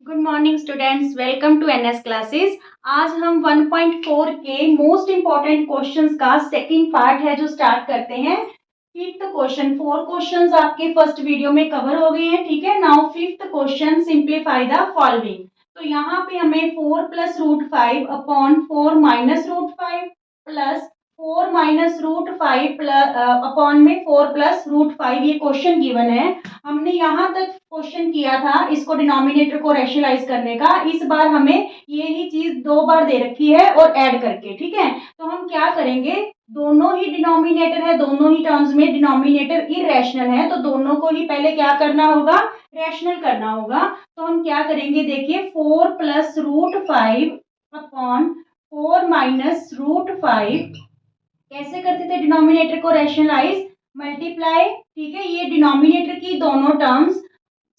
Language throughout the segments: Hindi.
Good morning students, welcome to NS classes. आज हम 1.4 के मोस्ट इंपॉर्टेंट क्वेश्चंस का सेकंड पार्ट है जो स्टार्ट करते हैं। फिफ्थ क्वेश्चन, 4 क्वेश्चंस आपके फर्स्ट वीडियो में कवर हो गए हैं, ठीक है। Now fifth question, simplify the following. तो यहाँ पे हमें 4 plus root 5 upon 4 minus root 5 plus 4 minus root 5 plus upon में 4 प्लस रूट 5 ये क्वेश्चन गिवन है। हमने यहाँ तक क्वेश्चन किया था इसको डिनोमिनेटर को रैशनलाइज करने का। इस बार हमें यही चीज 2 बार दे रखी है और ऐड करके, ठीक है। तो हम क्या करेंगे, दोनों ही डिनोमिनेटर है, दोनों ही टर्म्स में डिनोमिनेटर इरेशनल है, तो दोनों को ही पहले क्या करना होगा, रैशनल करना होगा। तो हम क्या करेंगे, देखिए 4 plus root 5 upon 4 minus root 5 कैसे करते थे डिनोमिनेटर को रैशनलाइज, मल्टीप्लाई, ठीक है। ये डिनोमिनेटर की दोनों टर्म्स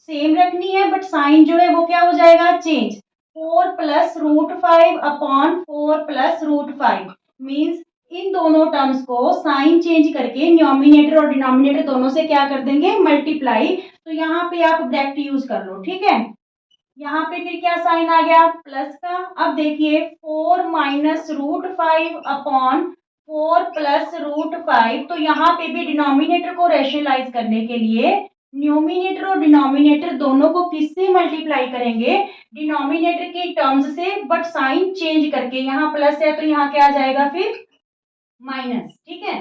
सेम रखनी है बट साइन जो है वो क्या हो जाएगा, change. 4 plus root 5 upon 4 plus root 5 means इन दोनों टर्म्स को साइन चेंज करके न्यूमरेटर और डिनोमिनेटर दोनों से क्या कर देंगे, मल्टीप्लाई। तो यहाँ पे आप ब्रैकेट यूज कर लो, ठीक है। यहाँ पे फिर क्या साइन आ गया, प्लस का। अब देखिए 4 minus root 5 upon 4 plus root 5, तो यहाँ पे भी डिनोमिनेटर को रैशनलाइज करने के लिए न्यूमिनेटर और डिनोमिनेटर दोनों को किससे मल्टीप्लाई करेंगे, डिनोमिनेटर के टर्म्स से बट साइन चेंज करके। यहाँ प्लस है तो यहाँ क्या आ जाएगा फिर माइनस, ठीक है।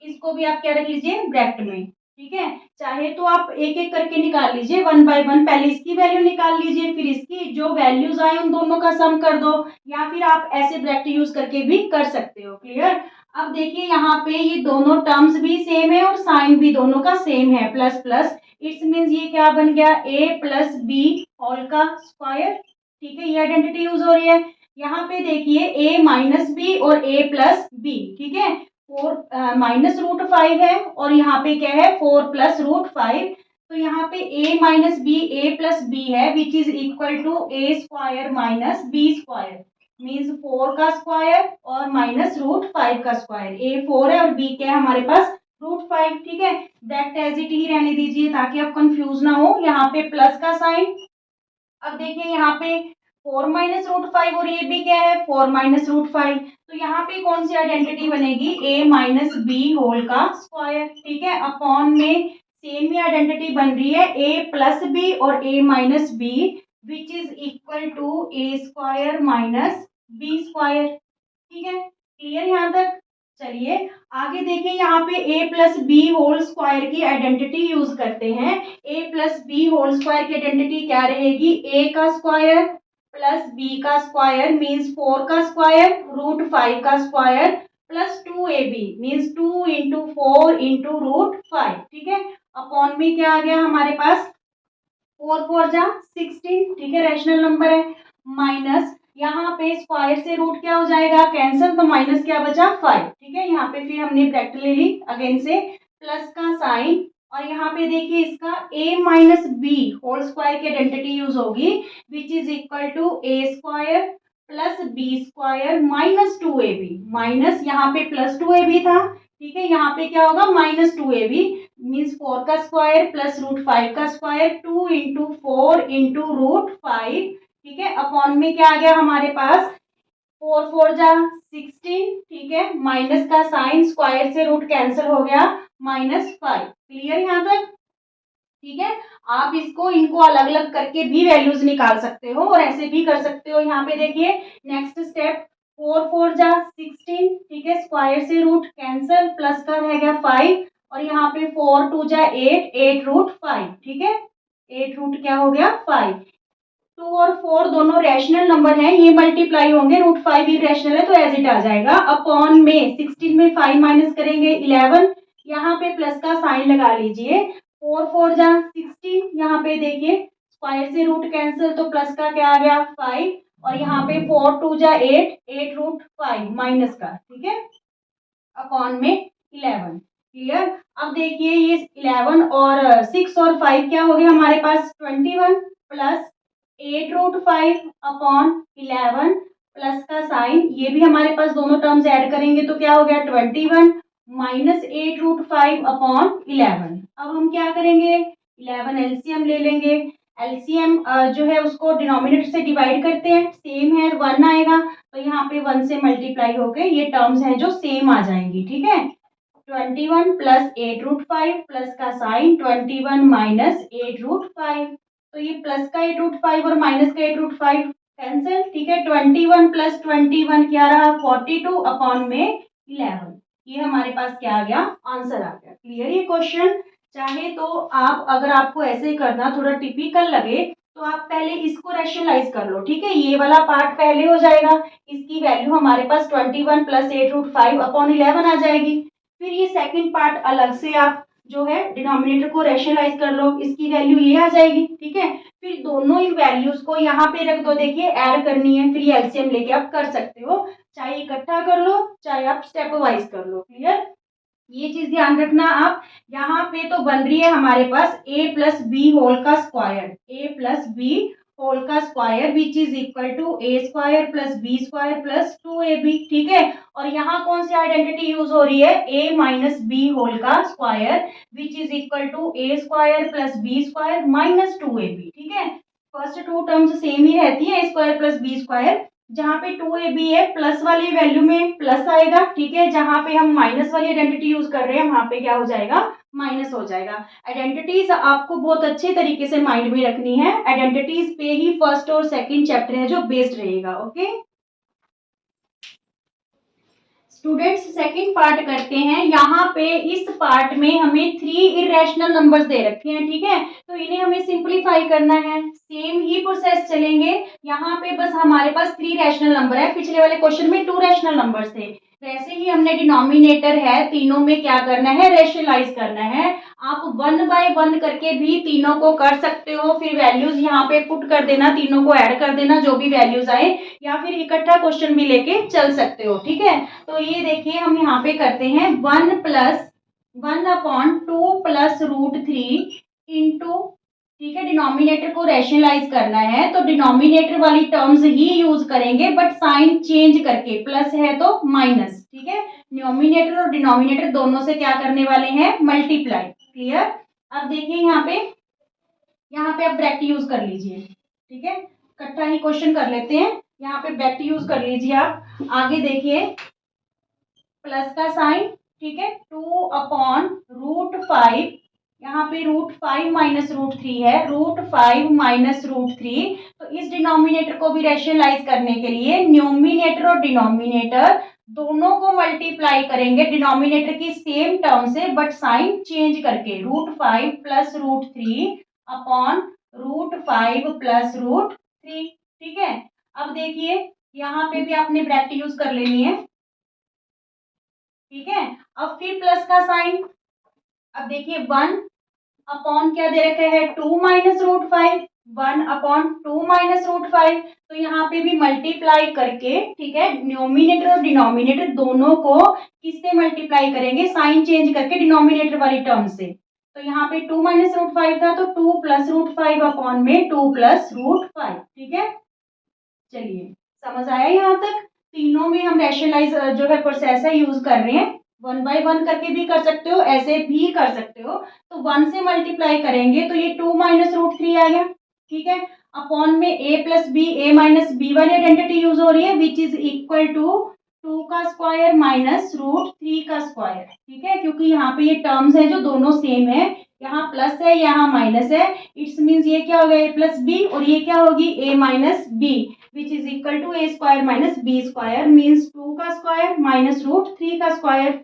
इसको भी आप क्या रख लीजिए, ब्रैकेट में, ठीक है। चाहे तो आप एक एक करके निकाल लीजिए, 1 बाय 1। पहले इसकी वैल्यू निकाल लीजिए, फिर इसकी, जो वैल्यूज आए उन दोनों का सम कर दो, या फिर आप ऐसे ब्रैकेट यूज करके भी कर सकते हो। क्लियर। अब देखिए यहाँ पे ये दोनों टर्म्स भी सेम है और साइन भी दोनों का सेम है, प्लस प्लस। इट्स मीन्स ये क्या बन गया, a प्लस बी होल का स्क्वायर, ठीक है। ये आइडेंटिटी यूज हो रही है। यहाँ पे देखिए a माइनस बी और a प्लस बी, ठीक है। 4 माइनस रूट 5 है और यहाँ पे क्या है, 4 प्लस रूट 5। तो यहाँ पे a minus B a plus B है which is equal to a square minus B square, means 4 का स्क्वायर और माइनस रूट 5 का स्क्वायर। a 4 है और b क्या है हमारे पास, रूट 5, ठीक है। दैट एज इट ही रहने दीजिए ताकि आप कंफ्यूज ना हो। यहाँ पे प्लस का साइन। अब देखिए यहाँ पे 4 माइनस रूट 5 और ये भी क्या है, 4 माइनस रूट 5। तो यहाँ पे कौन सी आइडेंटिटी बनेगी, a माइनस बी होल का स्क्वायर, ठीक है। अपॉन में सेम ही आइडेंटिटी बन रही है, a प्लस बी और a minus b which is equal to a square minus B square, ठीक है। क्लियर यहाँ तक। चलिए आगे देखिए, यहाँ पे a plus B whole square की आइडेंटिटी यूज करते हैं। a plus B whole square की आइडेंटिटी क्या रहेगी, a का स्क्वायर प्लस b का स्क्वायर मीन्स 4 का स्क्वायर रूट 5 का square plus 2ab means 2 into 4 into root 5, ठीक है। अपॉन में क्या आ गया हमारे पास, 4 4 जा 16, ठीक है, रैशनल नंबर है। माइनस यहाँ पे स्क्वायर से रूट क्या हो जाएगा, कैंसिल, तो माइनस क्या बचा 5, ठीक है। यहाँ पे फिर हमने ब्रैकेट ले ली अगेन से, प्लस का साइन। और यहाँ पे देखिए इसका a minus b whole square की आइडेंटिटी यूज होगी which is equal to a square plus B square minus 2ab, minus यहाँ पे प्लस 2ab था, ठीक है। यहाँ पे क्या होगा, माइनस 2ab मीन्स 4 का स्क्वायर प्लस रूट 5 का स्क्वायर 2 इंटू 4 इंटू रूट 5, ठीक है। अपॉन में क्या आ गया हमारे पास, 4 4 जा 16, ठीक है। माइनस का साइन, स्क्वायर से रूट कैंसिल हो गया, -5। क्लियर यहाँ तक, ठीक है। आप इसको इनको अलग अलग करके भी वैल्यूज निकाल सकते हो और ऐसे भी कर सकते हो। यहाँ पे देखिए नेक्स्ट स्टेप, 4 4 जा 16, ठीक है। स्क्वायर से रूट कैंसिल, प्लस का रह गया 5 और यहाँ पे 4 2 जा 8, 8 रूट 5, ठीक है। 8 रूट क्या हो गया 5। 2 और 4 दोनों रैशनल नंबर हैं, ये मल्टीप्लाई होंगे, रूट 5 भी रैशनल है तो एज इट आ जाएगा। अपॉन में 16 में 5 माइनस करेंगे 11, यहाँ पे प्लस का साइन लगा लीजिए। 4 4 जा 16, यहाँ पे देखिए स्क्वायर से रूट कैंसिल तो प्लस का क्या आ गया 5 और यहाँ पे 4 2 जा 8, 8 रूट 5 माइनस का, ठीक है। अपॉन में 11। क्लियर। अब देखिए ये 11 और 6 और 5 क्या हो गया हमारे पास, 21 प्लस 8 रूट 5 अपॉन 11 प्लस का साइन, ये भी हमारे पास दोनों टर्म्स ऐड करेंगे तो क्या हो गया 21 माइनस 8 रूट 5 अपॉन 11। अब हम क्या करेंगे, 11 एलसीएम ले लेंगे। एलसीएम जो है उसको डिनोमिनेटर से डिवाइड करते हैं, सेम है 1 आएगा, तो यहाँ पे 1 से मल्टीप्लाई होके ये टर्म्स हैं जो सेम आ जाएंगी, ठीक है। 21 प्लस 8√5 प्लस का साइन 21 माइनस 8√5, तो ये प्लस का 8√5 और माइनस का 8√5 कैंसिल, ठीक है। 21 प्लस 21 क्या रहा, 42 अपॉन में 11, ये हमारे पास क्या आ गया, आंसर आ गया। क्लियर ये क्वेश्चन। चाहे तो आप, अगर आपको ऐसे करना थोड़ा टिपिकल लगे, तो आप पहले इसको रैशनलाइज कर लो, ठीक है। ये वाला पार्ट पहले हो जाएगा, इसकी वैल्यू हमारे पास 21 प्लस 8√5 अपॉन 11 आ जाएगी। फिर ये सेकंड पार्ट अलग से आप जो है डिनोमिनेटर को रैशनलाइज कर लो, इसकी वैल्यू ये आ जाएगी, ठीक है। फिर दोनों ही वैल्यूज को यहाँ पे रख दो, देखिए ऐड करनी है, फिर ये एलसीएम लेके आप कर सकते हो, चाहे इकट्ठा कर लो चाहे आप स्टेप वाइज कर लो। क्लियर, ये चीज ध्यान रखना आप। यहाँ पे तो बन रही है हमारे पास a प्लस बी होल का square, a plus B whole का square which is equal to a square plus B square plus 2ab, ठीक है। और यहाँ कौन सी आइडेंटिटी यूज हो रही है, a माइनस बी होल का square which is equal to a square plus B square minus 2ab, ठीक है। फर्स्ट टू टर्म्स सेम ही रहती है, a square plus B square, जहाँ पे 2ab है प्लस वाली वैल्यू में प्लस आएगा, ठीक है। जहाँ पे हम माइनस वाली आइडेंटिटी यूज कर रहे हैं वहां पे क्या हो जाएगा, माइनस हो जाएगा। आइडेंटिटीज आपको बहुत अच्छे तरीके से माइंड में रखनी है, आइडेंटिटीज पे ही फर्स्ट और सेकंड चैप्टर है जो बेस्ड रहेगा। ओके स्टूडेंट्स, सेकंड पार्ट करते हैं। यहाँ पे इस पार्ट में हमें 3 इरेशनल नंबर्स दे रखे हैं, ठीक है। तो इन्हें हमें सिंपलीफाई करना है, सेम ही प्रोसेस चलेंगे। यहाँ पे बस हमारे पास 3 रैशनल नंबर है, पिछले वाले क्वेश्चन में 2 रैशनल नंबर्स थे। वैसे ही हमने डिनोमिनेटर है तीनों में क्या करना है, रेशनलाइज करना है। आप 1 बाय 1 करके भी तीनों को कर सकते हो, फिर वैल्यूज यहाँ पे पुट कर देना, तीनों को ऐड कर देना जो भी वैल्यूज आए, या फिर इकट्ठा क्वेश्चन भी लेके चल सकते हो, ठीक है। तो ये देखिए हम यहाँ पे करते हैं 1 प्लस √2 इंटू, ठीक है। डिनोमिनेटर को रैशनलाइज करना है तो डिनोमिनेटर वाली टर्म्स ही यूज करेंगे, बट साइन चेंज करके, प्लस है तो माइनस, ठीक है। डिनोमिनेटर और डिनोमिनेटर दोनों से क्या करने वाले हैं, मल्टीप्लाई। क्लियर, अब देखिए यहाँ पे आप ब्रैकेट यूज कर लीजिए, ठीक है। इकट्ठा ही क्वेश्चन कर लेते हैं, यहाँ पे ब्रैकेट यूज कर लीजिए आप। आगे देखिए प्लस का साइन, ठीक है, 2/√5, यहाँ पे √5 माइनस √3 है, √5 माइनस √3। तो इस डिनोमिनेटर को भी रैशनलाइज करने के लिए न्यूमिनेटर और डिनोमिनेटर दोनों को मल्टीप्लाई करेंगे डिनोमिनेटर की सेम टर्म से, बट साइन चेंज करके, √5 प्लस √3 अपॉन √5 प्लस √3, ठीक है। अब देखिए यहाँ पे भी आपने ब्रैकेट यूज कर लेनी है, ठीक है। अब फिर प्लस का साइन, अब देखिए 1 अपॉन क्या दे रखा है, 2 माइनस √5, 1/2 माइनस √5। तो यहाँ पे भी मल्टीप्लाई करके, ठीक है, न्यूमिनेटर और डिनोमिनेटर दोनों को किससे मल्टीप्लाई करेंगे, साइन चेंज करके डिनोमिनेटर वाली टर्म से। तो यहाँ पे 2 माइनस √5 था तो 2 प्लस √5 अपॉन में 2 प्लस √5, ठीक है। चलिए समझ आया यहाँ तक। तीनों में हम रैशनलाइज जो है प्रोसेस है यूज कर रहे हैं, 1 बाय 1 करके भी कर सकते हो, ऐसे भी कर सकते हो। तो 1 से मल्टीप्लाई करेंगे तो ये 2 माइनस √3 आ गया, ठीक है। अपॉन में a plus b, a minus b वाली आइडेंटिटी यूज हो रही है विच इज इक्वल टू 2 का स्क्वायर माइनस √3 का स्क्वायर, ठीक है। क्योंकि यहाँ पे ये टर्म्स है जो दोनों सेम है, यहाँ प्लस है यहाँ माइनस है, इट्स मीन्स ये क्या हो गया, a प्लस बी, और ये क्या होगी a minus b which is equal to a square minus B square, means 2 का स्क्वायर माइनस √3 का स्क्वायर।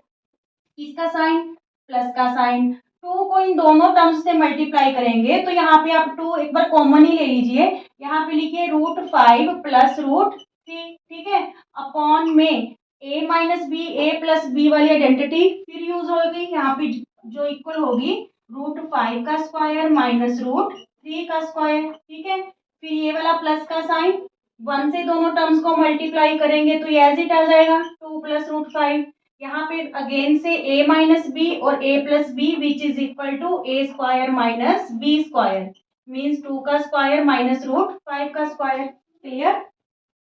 इसका साइन प्लस का साइन, 2 को इन दोनों टर्म्स से मल्टीप्लाई करेंगे तो यहाँ पे आप 2 एक बार कॉमन ही ले लीजिए, यहाँ पे लिखिए √5 प्लस √3, ठीक है। अपॉन में a minus B, a plus b वाली आइडेंटिटी फिर यूज होगी, यहाँ पे जो इक्वल होगी √5 का स्क्वायर माइनस √3 का स्क्वायर, ठीक है। फिर ये वाला प्लस का साइन, 1 से दोनों टर्म्स को मल्टीप्लाई करेंगे तो ये एज इट आ जाएगा 2 प्लस √5। यहाँ पे अगेन से a माइनस बी और a plus b which is equal to a square minus B square, means 2 का स्क्वायर माइनस √5 का स्क्वायर। क्लियर,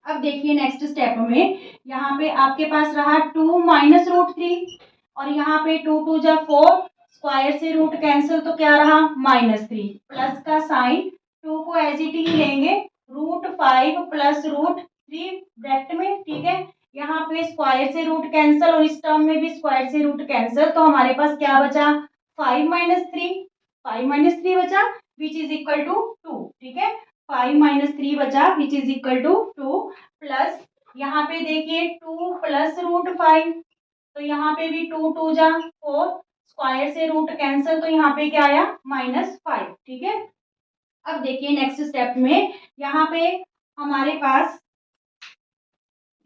अब देखिए नेक्स्ट स्टेप में यहाँ पे आपके पास रहा 2 माइनस √3, और यहाँ पे 2 2 जा 4, स्क्वायर से रूट कैंसिल तो क्या रहा -3, प्लस का साइन 2 को एज इट ही लेंगे, √5 प्लस √3 ब्रैकेट में, ठीक है। यहाँ पे स्क्वायर से रूट कैंसिल और इस टर्म में भी स्क्वायर से रूट कैंसिल, तो हमारे पास क्या बचा 5 - 3, 5 - 3 बचा विच इज इक्वल टू 2, ठीक है। 5 - 3 बचा which is equal to 2 plus यहाँ पे देखिए 2 प्लस √5, तो यहाँ पे भी 2 2 जा 4, स्क्वायर से रूट कैंसिल, तो यहाँ पे क्या आया -5, ठीक है। अब देखिए नेक्स्ट स्टेप में यहाँ पे हमारे पास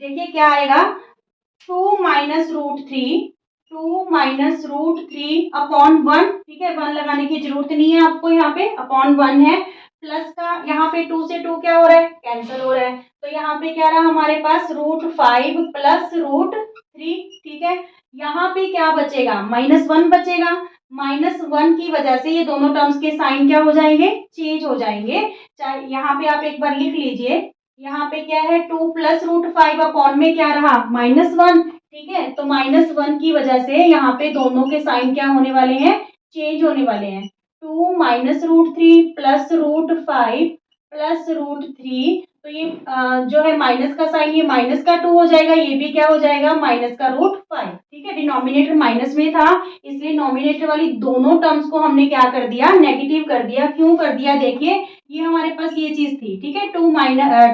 देखिए क्या आएगा 2 माइनस √3, 2 माइनस √3 अपॉन 1, ठीक है। 1 लगाने की जरूरत नहीं है आपको, यहाँ पे अपॉन 1 है, प्लस का यहाँ पे 2 से 2 क्या हो रहा है कैंसिल हो रहा है, तो यहाँ पे क्या रहा हमारे पास √5 प्लस √3, ठीक है। यहाँ पे क्या बचेगा -1 बचेगा, -1 की वजह से ये दोनों टर्म्स के साइन क्या हो जाएंगे चेंज हो जाएंगे। चाहे यहाँ पे आप एक बार लिख लीजिए, यहाँ पे क्या है 2 प्लस √5 अपॉन में क्या रहा -1, ठीक है। तो -1 की वजह से यहाँ पे दोनों के साइन क्या होने वाले हैं चेंज होने वाले हैं। 2 माइनस √3 प्लस √5 प्लस √3, तो ये जो है माइनस का साइन ये -2 हो जाएगा, ये भी क्या हो जाएगा -√5, ठीक है। डिनोमिनेटर माइनस में था इसलिए नॉमिनेटर वाली दोनों टर्म्स को हमने क्या कर दिया नेगेटिव कर दिया। क्यों कर दिया देखिए, ये हमारे पास ये चीज थी, ठीक है।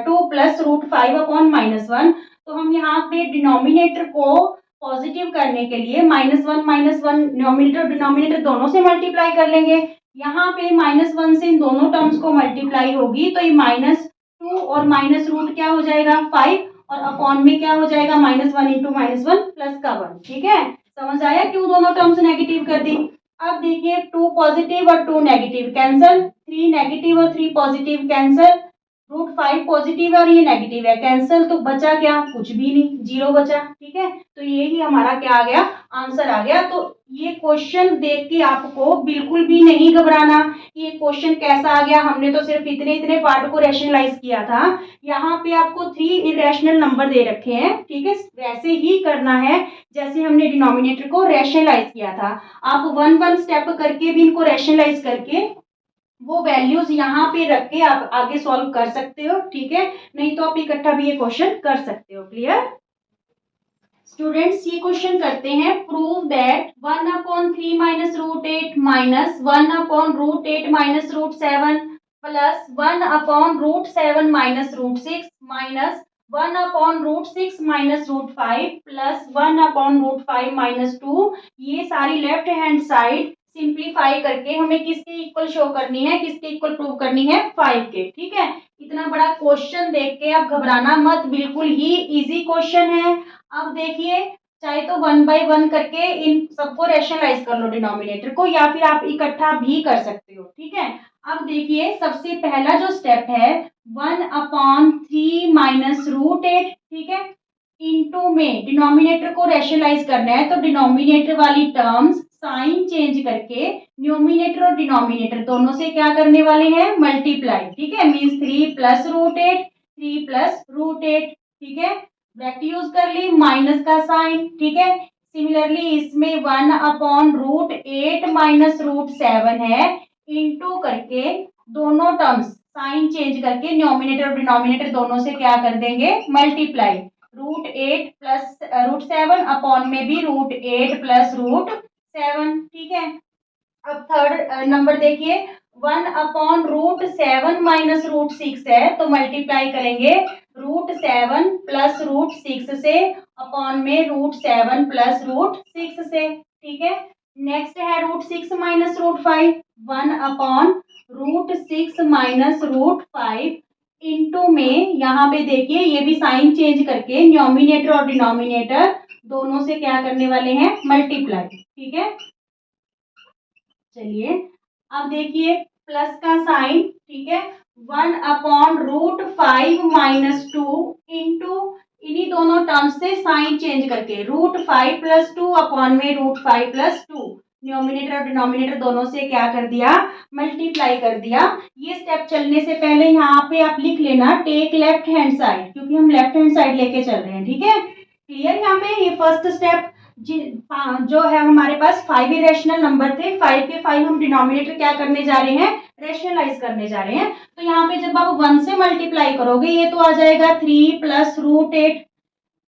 2 प्लस √5 अपॉन -1, तो हम यहाँ पे डिनोमिनेटर को पॉजिटिव करने के लिए -1 न्यूमरेटर डिनोमिनेटर दोनों से मल्टीप्लाई कर लेंगे। यहाँ पे -1 से इन दोनों टर्म्स को मल्टीप्लाई होगी तो ये -2 और माइनस रूट क्या हो जाएगा 5 और अपॉन में क्या हो जाएगा -1 इंटू -1 प्लस का 1, ठीक है। समझ आया क्यों दोनों टर्म्स नेगेटिव कर दी। अब देखिए 2 पॉजिटिव और 2 नेगेटिव कैंसिल, 3 नेगेटिव और 3 पॉजिटिव कैंसिल, √5 पॉजिटिव है और ये नेगेटिव है कैंसिल, तो बचा क्या कुछ भी नहीं 0 बचा, ठीक है। तो ये ही हमारा क्या आ गया आंसर आ गया। तो ये क्वेश्चन देख के आपको बिल्कुल भी नहीं घबराना, ये क्वेश्चन कैसा आ गया, हमने तो सिर्फ इतने इतने पार्ट को रैशनलाइज किया था। यहाँ पे आपको 3 इरेशनल नंबर दे रखे हैं, ठीक है। वैसे ही करना है जैसे हमने डिनोमिनेटर को रैशनलाइज किया था। आप 1 स्टेप करके भी इनको रैशनलाइज करके वो वैल्यूज यहाँ पे रख के आप आगे सॉल्व कर सकते हो, ठीक है। नहीं तो आप इकट्ठा भी ये क्वेश्चन कर सकते हो। क्लियर स्टूडेंट्स, ये क्वेश्चन करते हैं prove that 1/3 minus √8 minus 1/√8 minus √7 plus 1/√7 minus √6 minus 1/√6 minus √5 plus 1/√5 minus 2, ये सारी लेफ्ट हैंड साइड सिंप्लीफाई करके हमें किसके इक्वल शो करनी है, किसके इक्वल प्रूव करनी है 5 के, ठीक है। इतना बड़ा क्वेश्चन देख के आप घबराना मत, बिल्कुल ही इजी क्वेश्चन है। अब देखिए चाहे तो 1 बाय 1 करके इन सबको रैशनलाइज कर लो डिनोमिनेटर को, या फिर आप इकट्ठा भी कर सकते हो, ठीक है। अब देखिए सबसे पहला जो स्टेप है 1/3 माइनस √8, ठीक है, इनटू में डिनोमिनेटर को रैशनलाइज करना है, तो डिनोमिनेटर वाली टर्म्स साइन चेंज करके न्यूमिनेटर और डिनोमिनेटर दोनों से क्या करने वाले हैं मल्टीप्लाई, ठीक है। मींस 3 प्लस √8 3 प्लस √8, ठीक है। ब्रैकेट यूज कर ली माइनस का साइन, ठीक है। सिमिलरली इसमें 1/√8 माइनस √7 है, इनटू करके दोनों टर्म्स साइन चेंज करके न्यूमिनेटर और डिनोमिनेटर दोनों से क्या कर देंगे मल्टीप्लाई, √8 प्लस √7 अपॉन में भी √8 प्लस √7, ठीक है। अब थर्ड नंबर देखिए 1/√7 माइनस √6 है, तो मल्टीप्लाई करेंगे √7 प्लस √6 से अपॉन में √7 प्लस √6 से, ठीक है। नेक्स्ट है √6 माइनस √5, 1/√6 माइनस √5 इनटू में यहाँ पे देखिए ये भी साइन चेंज करके न्यूमिनेटर और डिनोमिनेटर दोनों से क्या करने वाले हैं मल्टीप्लाई, ठीक है। चलिए अब देखिए प्लस का साइन, ठीक है। 1/√5 माइनस 2 इंटू इन्हीं दोनों टर्म्स से साइन चेंज करके √5 प्लस 2 अपॉन में √5 प्लस 2, न्यूमिनेटर और डिनोमिनेटर दोनों से क्या कर दिया मल्टीप्लाई कर दिया। ये स्टेप चलने से पहले यहाँ पे आप लिख लेना टेक लेफ्ट हैंड साइड, क्योंकि हम लेफ्ट हैंड साइड लेके चल रहे हैं, ठीक है। क्लियर यहाँ पे ये फर्स्ट स्टेप। जो है हमारे पास 5 इरेशनल नंबर थे, 5 के 5 हम डिनोमिनेटर क्या करने जा रहे हैं, रेशनलाइज करने जा रहे हैं। तो यहाँ पे जब आप 1 से मल्टीप्लाई करोगे ये तो आ जाएगा 3 प्लस रूट 8,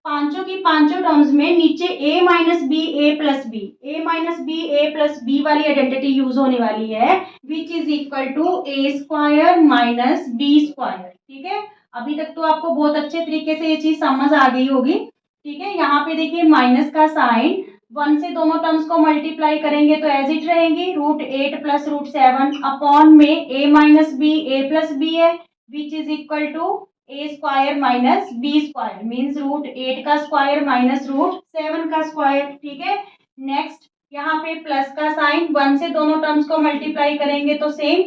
पांचों की पांचों टर्म्स में नीचे a minus B A plus b, a minus B A plus b वाली आइडेंटिटी यूज होने वाली है, which is equal to A square minus B square. ठीक है, अभी तक तो आपको बहुत अच्छे तरीके से ये चीज समझ आ गई होगी। ठीक है, यहाँ पे देखिए माइनस का साइन, 1 से दोनों टर्म्स को मल्टीप्लाई करेंगे तो एज इट रहेंगी, रूट 8 प्लस रूट 7 अपॉन में a minus B A plus B है, which is equal to A square minus B square, means root 8 का स्क्वायर माइनस रूट 7 का स्क्वायर। ठीक है, नेक्स्ट यहाँ पे प्लस का साइन, 1 से दोनों टर्म्स को मल्टीप्लाई करेंगे तो सेम,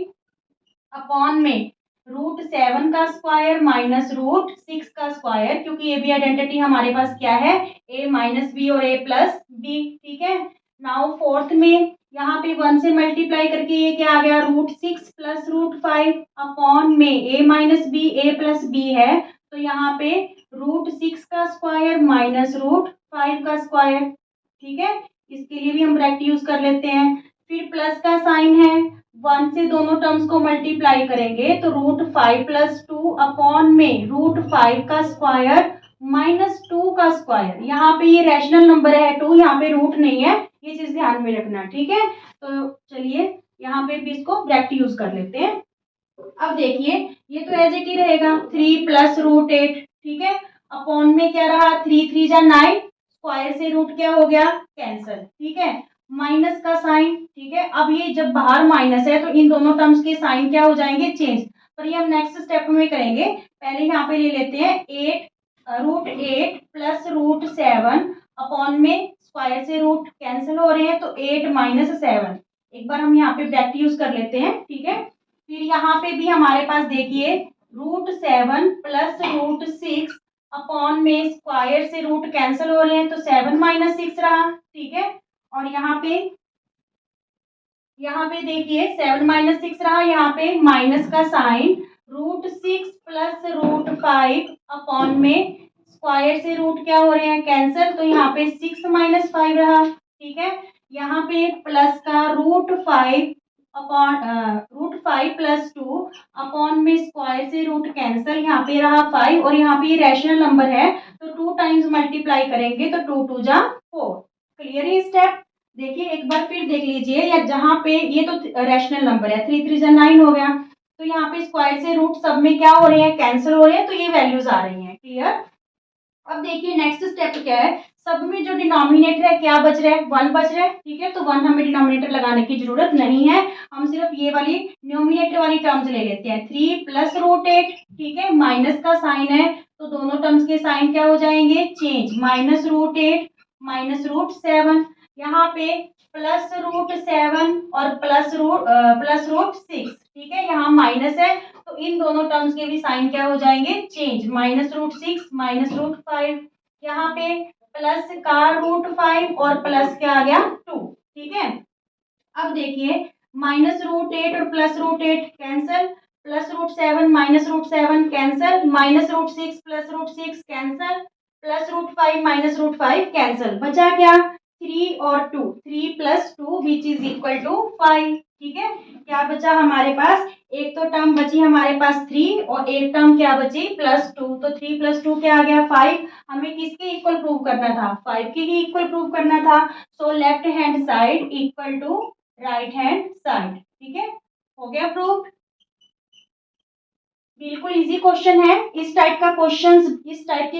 अपॉन में रूट 7 का स्क्वायर माइनस रूट 6 का स्क्वायर, क्योंकि ये भी आइडेंटिटी हमारे पास क्या है, a माइनस बी और a प्लस बी। ठीक है, नाउ फोर्थ में यहाँ पे 1 से मल्टीप्लाई करके ये क्या आ गया, रूट 6 प्लस रूट 5 अपॉन में a minus B A plus B है, तो यहाँ पे रूट 6 का स्क्वायर माइनस रूट 5 का स्क्वायर। ठीक है, इसके लिए भी हम ब्रैकेट यूज कर लेते हैं। फिर प्लस का साइन है, 1 से दोनों टर्म्स को मल्टीप्लाई करेंगे तो रूट 5 प्लस 2 अपॉन में रूट 5 का स्क्वायर माइनस 2 का स्क्वायर। यहाँ पे ये रैशनल नंबर है 2, यहाँ पे रूट नहीं है, ये चीज ध्यान में रखना। ठीक है, तो चलिए यहाँ पे भी इसको ब्रैकेट यूज कर लेते हैं। अब देखिए ये तो एज इट ही रहेगा, 3 प्लस रूट 8। ठीक है, अपॉन में क्या रहा, 3 3 जा 9, स्क्वायर से रूट क्या हो गया, कैंसल। ठीक है, माइनस का साइन। ठीक है, अब ये जब बाहर माइनस है तो इन दोनों टर्म्स के साइन क्या हो जाएंगे, चेंज, पर ये हम नेक्स्ट स्टेप में करेंगे। पहले यहाँ पे ले लेते हैं 8 रूट 8 प्लस रूट 7 अपॉन में स्क्वायर से रूट कैंसिल हो रहे हैं तो 8 माइनस 7। एक बार हम यहाँ पे ब्रैकेट यूज कर लेते हैं। ठीक है, फिर यहाँ पे भी हमारे पास देखिए रूट 7 प्लस रूट 6 अपॉन में स्क्वायर से रूट कैंसिल हो रहे हैं तो 7 माइनस 6 रहा। ठीक है, और यहाँ पे देखिए 7 माइनस 6 रहा, यहाँ पे माइनस का sign, root 6 plus root 5 upon में स्क्वायर से रूट क्या हो रहे हैं, कैंसिल, तो यहाँ पे 6 माइनस 5 रहा। ठीक है, यहाँ पे प्लस का root 5 upon root 5 plus 2 upon में स्क्वायर से रूट कैंसिल, यहाँ पे रहा 5, और यहाँ पे रैशनल नंबर है तो 2 टाइम्स मल्टीप्लाई करेंगे तो 2 2 जा 4। क्लियर है स्टेप। देखिए एक बार फिर देख लीजिए, या जहाँ पे ये तो रैशनल नंबर है, 3 3 जा 9 हो गया, तो यहाँ पे स्क्वायर से रूट सब में क्या हो रहे हैं, कैंसिल हो रहे हैं, तो ये वैल्यूज आ रही हैं। क्लियर। अब देखिए नेक्स्ट स्टेप क्या है, सब में जो डिनोमिनेटर है क्या बच रहा है, 1 बच रहा है। ठीक है, तो 1 हमें डिनोमिनेटर लगाने की जरूरत नहीं है, हम सिर्फ ये वाली न्यूमिनेटर वाली टर्म्स ले लेते हैं, 3 प्लस रूट 8। ठीक है, माइनस का साइन है तो दोनों टर्म्स के साइन क्या हो जाएंगे, change, minus root 8 minus root 7, यहाँ पे प्लस रूट 7 और प्लस रूट 6। ठीक है, यहाँ माइनस है तो इन दोनों टर्म्स के भी साइन क्या हो जाएंगे, change, minus root 6 minus root 5, यहाँ पे प्लस का रूट 5 और प्लस क्या आ गया 2। ठीक है, अब देखिए माइनस रूट 8 और plus root 8 cancel, plus root 7 minus root 7 cancel, minus root 6 plus root 6 cancel, plus root 5 minus root 5 cancel, बचा क्या, 3 और 2, 3 plus 2 which is equal to 5। ठीक है, क्या बचा हमारे पास, एक तो टर्म बची हमारे पास 3 और एक टर्म क्या बची प्लस 2, तो 3 प्लस 2 क्या आ गया 5। हमें किसके इक्वल प्रूव करना था, 5 के ही इक्वल प्रूव करना था, so left hand side equal to right hand side. ठीक है, हो गया प्रूव। बिल्कुल इजी क्वेश्चन है, इस टाइप के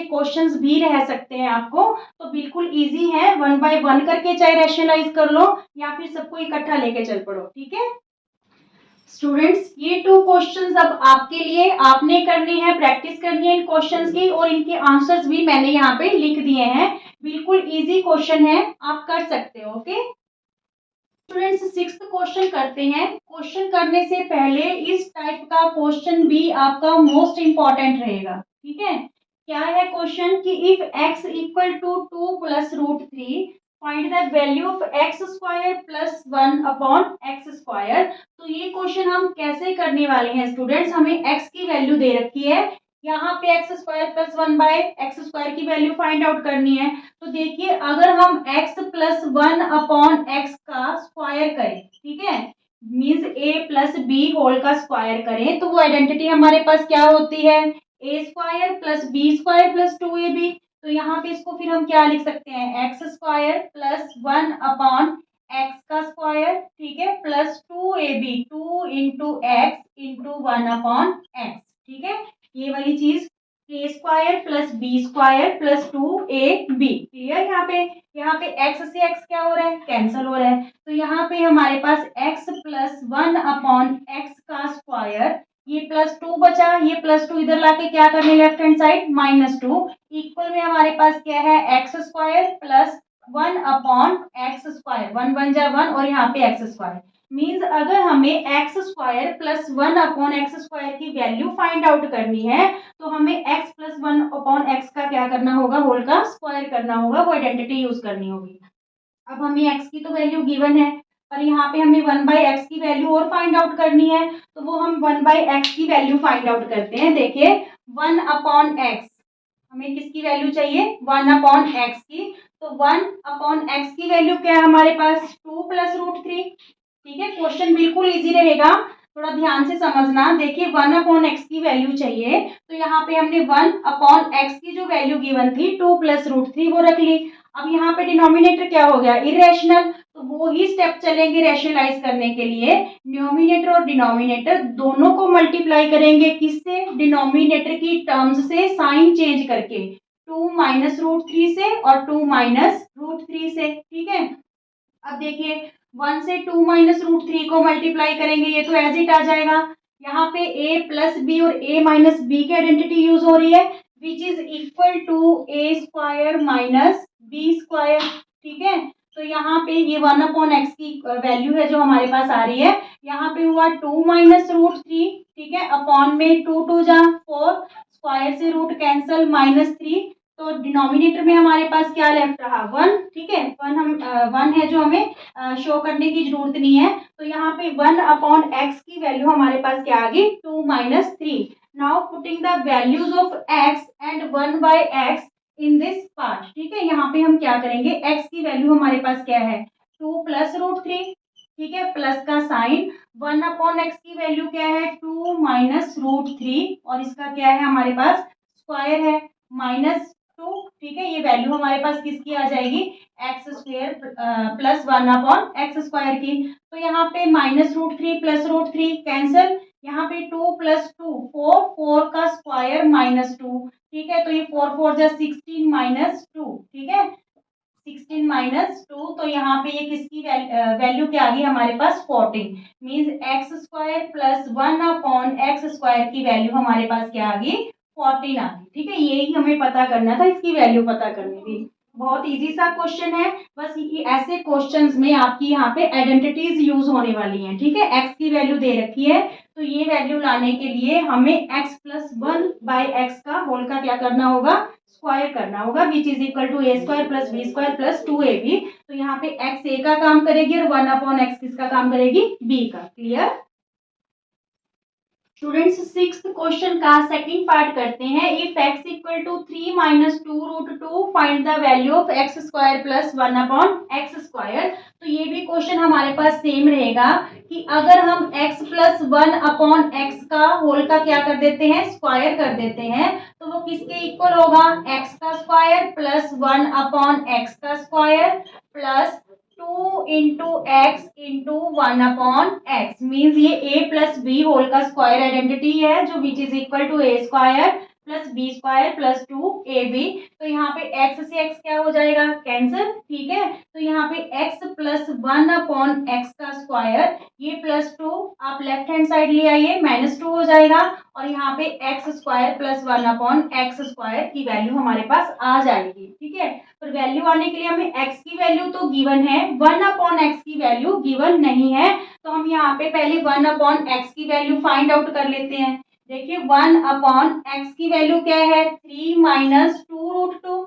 क्वेश्चंस भी रह सकते हैं आपको, तो बिल्कुल इजी है, 1 बाय 1 करके चाहे रैशनलाइज कर लो या फिर सबको इकट्ठा लेके चल पड़ो। ठीक है स्टूडेंट्स, ये 2 क्वेश्चंस अब आपके लिए, आपने करने हैं, प्रैक्टिस करनी है इन क्वेश्चंस की, और इनके आंसर्स भी मैंने यहाँ पे लिख दिए हैं। बिल्कुल इजी क्वेश्चन है, आप कर सकते हो। ओके स्टूडेंट्स, 6th क्वेश्चन करते हैं। क्वेश्चन करने से पहले इस टाइप का क्वेश्चन भी आपका मोस्ट इंपॉर्टेंट रहेगा। ठीक है, क्या है क्वेश्चन कि if x equal to 2 plus root 3 find the value of x square plus 1 upon x square. तो ये क्वेश्चन हम कैसे करने वाले हैं स्टूडेंट्स, हमें x की वैल्यू दे रखी है, यहाँ पे एक्स स्क्वायर प्लस 1/x² की वैल्यू फाइंड आउट करनी है। तो देखिए अगर हम x प्लस 1/x का स्क्वायर करें, ठीक है, means a plus B whole का स्क्वायर करें, तो वो आइडेंटिटी हमारे पास क्या होती है, a² plus b² plus 2ab। तो यहाँ पे इसको फिर हम क्या लिख सकते हैं, x² प्लस 1/x का स्क्वायर, ठीक है, प्लस 2ab, 2 × x × 1/x, ठीक है, ये वाली चीज, a² plus b² plus 2ab। Clear? यहाँ पे x से x क्या हो रहा है, कैंसिल हो रहा है। तो यहाँ पे हमारे पास x प्लस 1/x का स्क्वायर, ये प्लस 2 बचा, ये प्लस 2 इधर लाके क्या करने, लेफ्ट हैंड साइड -2, इक्वल में हमारे पास क्या है, x² प्लस 1/x², 1 बन जाए 1 और यहाँ पे x²। मीन्स अगर हमें x² प्लस 1/x² की वैल्यू फाइंड आउट करनी है तो हमें x प्लस 1/x का क्या करना होगा, होल का स्क्वायर करना होगा, वो आइडेंटिटी यूज करनी होगी। अब हमें x की तो वैल्यू गिवन है, और यहाँ पे हमें 1/x की वैल्यू और फाइंड आउट करनी है, तो वो हम 1/x की वैल्यू फाइंड आउट करते हैं। देखिए 1/x, हमें किसकी वैल्यू चाहिए, 1/x की। तो 1/x की वैल्यू क्या है हमारे पास, 2 + √3। ठीक है, क्वेश्चन बिल्कुल इजी रहेगा, थोड़ा ध्यान से समझना। देखिए 1/x की वैल्यू चाहिए, तो यहाँ पे हमने 1/x की जो वैल्यू गिवन थी 2 + √3 वो रख ली। अब यहाँ पे डिनोमिनेटर क्या हो गया, इरेशनल, तो वो ही स्टेप चलेंगे रैशनलाइज करने के लिए। न्यूमिनेटर और डिनोमिनेटर दोनों को मल्टीप्लाई करेंगे, किससे, डिनोमिनेटर की टर्म्स से साइन चेंज करके, 2 - √3 से और 2 - √3 से। ठीक है, अब देखिए 1 से 2 - √3 को मल्टीप्लाई करेंगे, ये तो एज इट आ जाएगा। यहाँ पे a प्लस बी और a माइनस बी की आइडेंटिटी यूज हो रही है, which is equal to a² minus b²। ठीक है, तो यहाँ पे ये 1/x की वैल्यू है जो हमारे पास आ रही है, यहाँ पे हुआ 2 - √3, ठीक है, अपॉन में 2 × 2 = 4, स्क्वायर से रूट कैंसल -3, तो डिनोमिनेटर में हमारे पास क्या लेफ्ट रहा, 1। ठीक है, 1 है जो हमें शो करने की जरूरत नहीं है, तो यहाँ पे 1/x की वैल्यू हमारे पास क्या आ गई, 2 - 3। Now putting the values of x and 1/x in this part. ठीक है, यहाँ पे हम क्या करेंगे, x की वैल्यू हमारे पास क्या है, 2 + √3, ठीक है, प्लस का साइन, 1/x की वैल्यू क्या है, 2 - √3, और इसका क्या है हमारे पास, स्क्वायर है, -2। ठीक है, ये वैल्यू हमारे पास किसकी आ जाएगी, x² प्लस 1/x² की। तो यहाँ पे -√3 + √3 कैंसल, यहाँ पे 2 + 2 4, 4 का स्क्वायर -2। ठीक है, तो ये 4 × 4 = 16 - 2। ठीक है, 16 - 2, तो यहाँ पे ये किसकी वैल्यू क्या आ गई हमारे पास, 14। मीन्स x² प्लस 1/x² की वैल्यू हमारे पास क्या आ गई, 14 आ गई। ठीक है, यही हमें पता करना था, इसकी वैल्यू पता करनी थी। बहुत इजी सा क्वेश्चन है, बस ये ऐसे क्वेश्चंस में आपकी यहाँ पे आइडेंटिटीज यूज होने वाली हैं। ठीक है, x की वैल्यू दे रखी है, तो ये वैल्यू लाने के लिए हमें x प्लस 1/x का होल का क्या करना होगा, स्क्वायर करना होगा, which is equal to a² plus b² plus 2ab। तो यहाँ पे x a का काम करेगी और 1/x किसका काम करेगी, b का। क्लियर? स्टूडेंट्स, 6th क्वेश्चन का सेकंड पार्ट करते हैं। If x equal to 3 - 2√2 find the value of x² plus 1/x²। तो ये भी क्वेश्चन हमारे पास सेम रहेगा कि अगर हम x प्लस 1/x का होल का क्या कर देते हैं, स्क्वायर कर देते हैं, तो वो किसके इक्वल होगा, x का square plus 1/x² plus 2 × x × 1/x। Means ये a प्लस बी होल का स्क्वायर आइडेंटिटी है, जो which is equal to a² plus b² plus 2ab। तो यहाँ पे x से x क्या हो जाएगा, कैंसिल। ठीक है, तो यहाँ पे x प्लस 1/x का स्क्वायर, ये प्लस 2 आप लेफ्ट हैंड साइड ले आइए, -2 हो जाएगा, और यहाँ पे x² प्लस 1/x² की वैल्यू हमारे पास आ जाएगी। ठीक है, पर वैल्यू आने के लिए हमें x की वैल्यू तो गिवन है, 1/x की वैल्यू गिवन नहीं है, तो हम यहाँ पे पहले 1/x की वैल्यू फाइंड आउट कर लेते हैं। देखिए 1/x की वैल्यू क्या है, 3 - 2√2।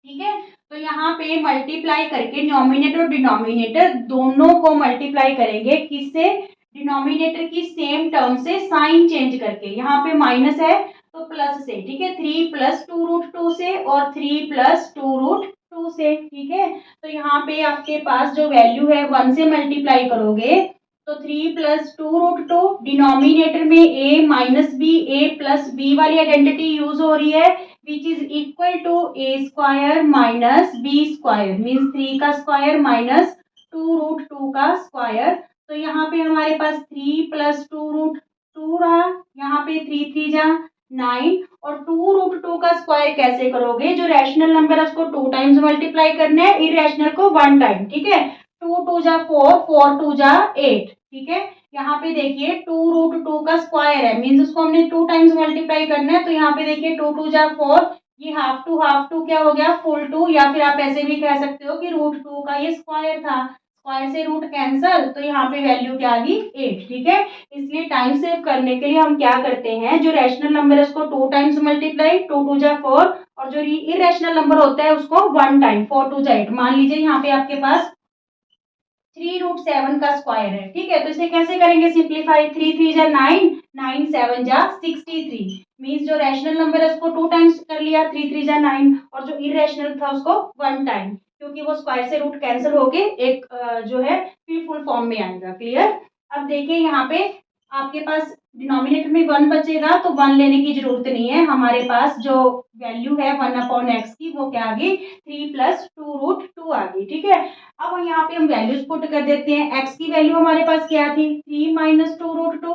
ठीक है, तो यहाँ पे मल्टीप्लाई करके न्यूमिनेटर और डिनोमिनेटर दोनों को मल्टीप्लाई करेंगे, किससे, डिनोमिनेटर की सेम टर्म से साइन चेंज करके। यहाँ पे माइनस है तो प्लस से, ठीक है, 3 प्लस 2√2 से और 3 प्लस 2√2 से, ठीक है। तो यहाँ पे आपके पास जो वैल्यू है 1 से मल्टीप्लाई करोगे तो 3 प्लस 2√2, डिनोमिनेटर में a minus B, A plus b वाली आइडेंटिटी यूज हो रही है, which is equal to a square minus B square, means 3 का स्क्वायर माइनस 2√2 का स्क्वायर। तो यहाँ पे हमारे पास 3 प्लस 2√2 रहा, यहाँ पे 3 3 जा 9, और 2√2 का स्क्वायर कैसे करोगे, जो रैशनल नंबर है उसको 2 टाइम्स मल्टीप्लाई करना है, इरेशनल को 1 टाइम, ठीक है। 2 2 जा 4, 4 2 जा 8, ठीक है। यहाँ पे देखिए 2√2 का स्क्वायर है, मीन्स उसको हमने 2 टाइम्स मल्टीप्लाई करना है, तो यहाँ पे देखिए 2 2 जा 4, ये हाफ टू क्या हो गया, फुल 2, या फिर आप ऐसे भी कह सकते हो कि √2 का ये स्क्वायर था, स्क्वायर से रूट कैंसल, तो यहाँ पे वैल्यू क्या आ गई 8, ठीक है। इसलिए टाइम सेव करने के लिए हम क्या करते हैं, जो रैशनल नंबर है उसको 2 टाइम्स मल्टीप्लाई, 2 2 जा 4, और जो इरेशनल नंबर होता है उसको 1 टाइम, 4 2 जा 8। मान लीजिए यहाँ पे आपके पास 3√7 का स्क्वायर है, ठीक है। तो इसे कैसे करेंगे सिंप्लीफाई, 3 3 जा 9, 9 7 जा 63, मीन्स जो रैशनल नंबर है उसको 2 टाइम्स कर लिया, 3 3 जा 9, और जो इरेशनल था उसको 1 टाइम, क्योंकि वो स्क्वायर से रूट कैंसिल होके एक जो है फिर फुल फॉर्म में आएगा। क्लियर। अब देखिए यहाँ पे आपके पास डिनोमिनेटर में 1 बचेगा, तो 1 लेने की जरूरत नहीं है, हमारे पास जो वैल्यू है 1/x की वो क्या आ गई, 3 प्लस 2√2 आ गई, ठीक है। अब यहाँ पे हम वैल्यूज पुट कर देते हैं, x की वैल्यू हमारे पास क्या थी, 3 माइनस 2√2,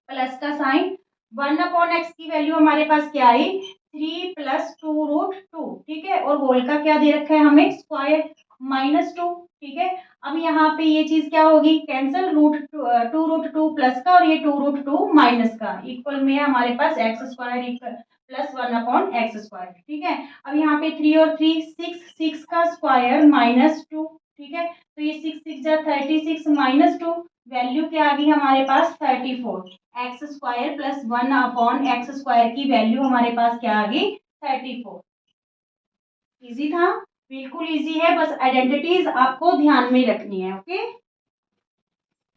प्लस का साइन, 1/x की वैल्यू हमारे पास क्या आई, 3 प्लस 2√2, ठीक है, और होल का क्या दे रखा है हमें, स्क्वायर -2, ठीक है। अब यहाँ पे ये चीज क्या होगी, कैंसिल, √2 प्लस का और ये 2√2 माइनस का, इक्वल में हमारे पास x square equal plus 1/x square, ठीक है। अब यहाँ पे 3 और 3 6, 6 का स्क्वायर -2, ठीक है। तो ये 6 6 जा 36 -2, वैल्यू क्या आ गई हमारे पास 34, x square plus 1/x square की वैल्यू हमारे पास क्या आ गई 34। इजी था, बिल्कुल इजी है, बस आइडेंटिटीज आपको ध्यान में रखनी है। ओके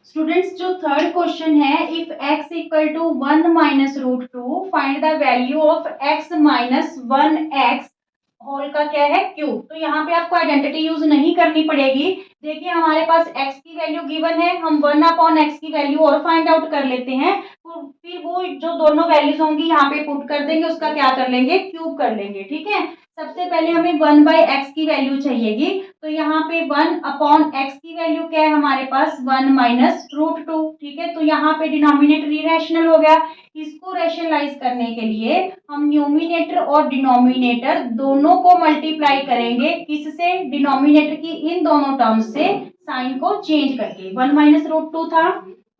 स्टूडेंट्स, जो थर्ड क्वेश्चन है, if x equal to 1 minus √2 find the value of x minus 1x whole का क्या है क्यूब। तो यहाँ पे आपको आइडेंटिटी यूज नहीं करनी पड़ेगी। देखिए हमारे पास x की वैल्यू गिवन है, हम 1/x की वैल्यू और फाइंड आउट कर लेते हैं, तो फिर वो जो दोनों वैल्यूज होंगी यहाँ पे पुट कर देंगे, उसका क्या कर लेंगे, क्यूब कर लेंगे, ठीक है। सबसे पहले हमें 1/x की वैल्यू चाहिएगी, तो यहाँ पे 1/x की वैल्यू क्या है हमारे पास, 1 माइनस √2, ठीक है। तो यहाँ पे डिनोमिनेटर इरेशनल हो गया, इसको रैशनलाइज करने के लिए हम न्यूमिनेटर और डिनोमिनेटर दोनों को मल्टीप्लाई करेंगे, किससे, डिनोमिनेटर की इन दोनों टर्म्स से, साइन को चेंज करके। 1 माइनस √2 था,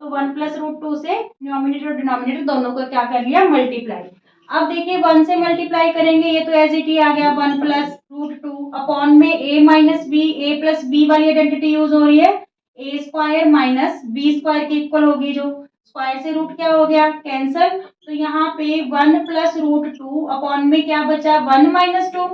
तो 1 प्लस √2 से न्यूमिनेटर और डिनोमिनेटर दोनों को क्या कर लिया, मल्टीप्लाई। अब देखिए 1 से मल्टीप्लाई करेंगे, ये तो एज इट ही आ गया, 1 प्लस √2 अपॉन में a minus B, A plus b वाली आइडेंटिटी यूज हो रही है, a square minus B square की इक्वल होगी, जो स्क्वायर से रूट क्या हो गया, कैंसल। तो यहाँ पे 1 प्लस √2 अपॉन में क्या बचा, 1 माइनस 2,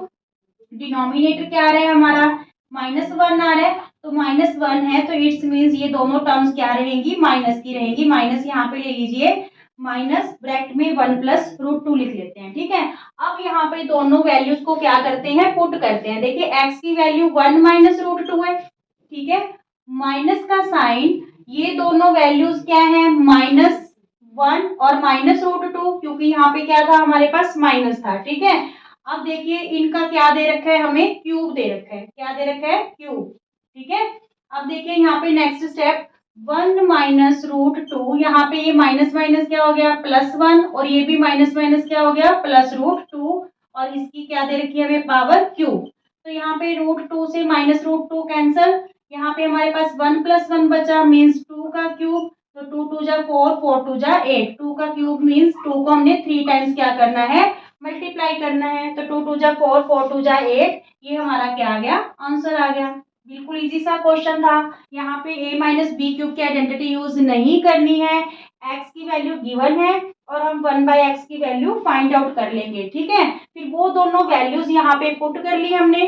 डिनोमिनेटर क्या आ रहा है हमारा, -1 आ रहा है, तो -1 है, तो इट्स मीन्स ये दोनों टर्म्स क्या रहेंगी, माइनस की रहेंगी, माइनस यहाँ पे ले लीजिए, माइनस ब्रैकेट में 1 प्लस √2 लिख लेते हैं, ठीक है। अब यहाँ पे दोनों वैल्यूज को क्या करते हैं, पुट करते हैं। देखिए x की वैल्यू 1 माइनस √2 है, ठीक है, माइनस का साइन, ये दोनों वैल्यूज क्या है, -1 और -√2, क्योंकि यहाँ पे क्या था हमारे पास माइनस था, ठीक है। अब देखिए इनका क्या दे रखा है, हमें क्यूब दे रखा है, क्या दे रखा है, क्यूब, ठीक है। अब देखिए यहाँ पे नेक्स्ट स्टेप, 1 माइनस √2, यहाँ पे ये माइनस माइनस क्या हो गया, +1, और ये भी माइनस माइनस क्या हो गया, प्लस √2, और इसकी क्या दे रखी है हमें, पावर क्यूब। तो यहाँ पे √2 से माइनस √2 कैंसल, यहाँ पे हमारे पास 1 + 1 बचा, मीन्स 2 का क्यूब, तो 2 2 जा 4, 4 2 जा 8, 2 का क्यूब मीन्स 2 को हमने 3 टाइम्स क्या करना है, मल्टीप्लाई करना है, तो 2 2 जा 4, 4 2 जा 8, ये हमारा क्या आ गया, आंसर आ गया। बिल्कुल इजी सा क्वेश्चन था। यहाँ पे a माइनस बी क्यूब की आइडेंटिटी यूज नहीं करनी है, x की वैल्यू गिवन है और हम 1/x की वैल्यू फाइंड आउट कर लेंगे, ठीक है। फिर वो दोनों वैल्यूज यहाँ पे पुट कर ली हमने,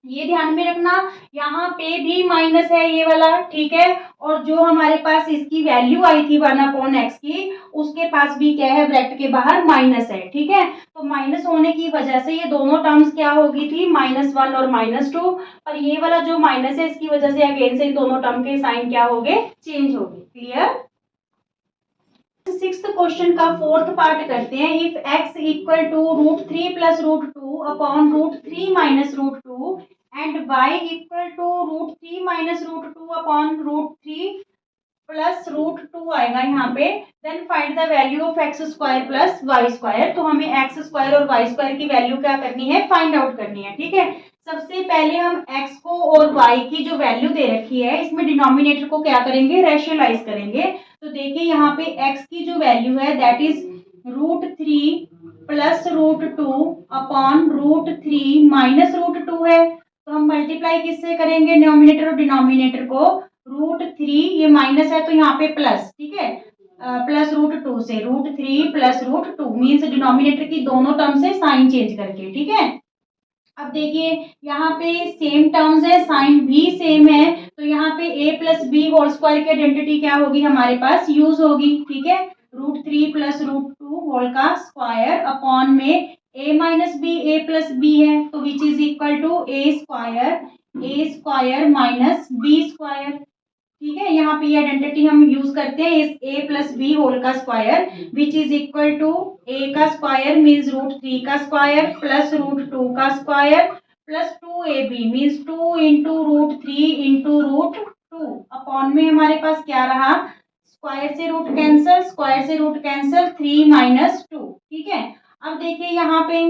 ये ध्यान में रखना, यहाँ पे भी माइनस है ये वाला, ठीक है। और जो हमारे पास इसकी वैल्यू आई थी 1/x की, उसके पास भी क्या है, ब्रैकेट के बाहर माइनस है, ठीक है। तो माइनस होने की वजह से ये दोनों टर्म्स क्या होगी थी, -1 और -2। और ये वाला जो माइनस है इसकी वजह से अगेन से इन दोनों टर्म के साइन क्या हो गए, चेंज हो गए। क्लियर। सिक्स्थ क्वेश्चन का फोर्थ पार्ट करते हैं। If x equal to √3 plus √2 upon √3 minus √2 and y equal to √3 minus √2 upon √3 plus √2 आएगा यहाँ पे, then find the value of x square plus y square. तो हमें x स्क्वायर और y स्क्वायर की वैल्यू क्या करनी है, फाइंड आउट करनी है, ठीक है। सबसे पहले हम x को और y की जो वैल्यू दे रखी है इसमें डिनोमिनेटर को क्या करेंगे, रैशनलाइज करेंगे। तो देखिए यहाँ पे x की जो वैल्यू है that is √3 plus √2 upon √3 minus √2 है। तो हम मल्टीप्लाई किससे करेंगे, डिनोमिनेटर और डिनोमिनेटर को। √3 ये माइनस है तो यहाँ पे प्लस, ठीक है, प्लस √2 से, √3 प्लस √2 मीन्स डिनोमिनेटर की दोनों टर्म से साइन चेंज करके, ठीक है। अब देखिए यहाँ पे सेम टर्म्स है, साइन भी सेम है, तो यहाँ पे a plus B whole square की आइडेंटिटी क्या होगी, हमारे पास यूज होगी, ठीक है। √3 प्लस √2 होल का स्क्वायर अपॉन में a minus B, a plus B है तो which is equal to a square minus B square, ठीक है। यहाँ पे ये आइडेंटिटी हम यूज करते हैं, इस a प्लस बी होल का square which is equal to a का स्क्वायर मीन्स √3 का स्क्वायर प्लस √2 का square plus 2ab means 2 into √3 into √2 upon में हमारे पास क्या रहा, स्क्वायर से रूट कैंसल, स्क्वायर से रूट कैंसल, 3 माइनस 2, ठीक है। अब देखिए यहाँ पे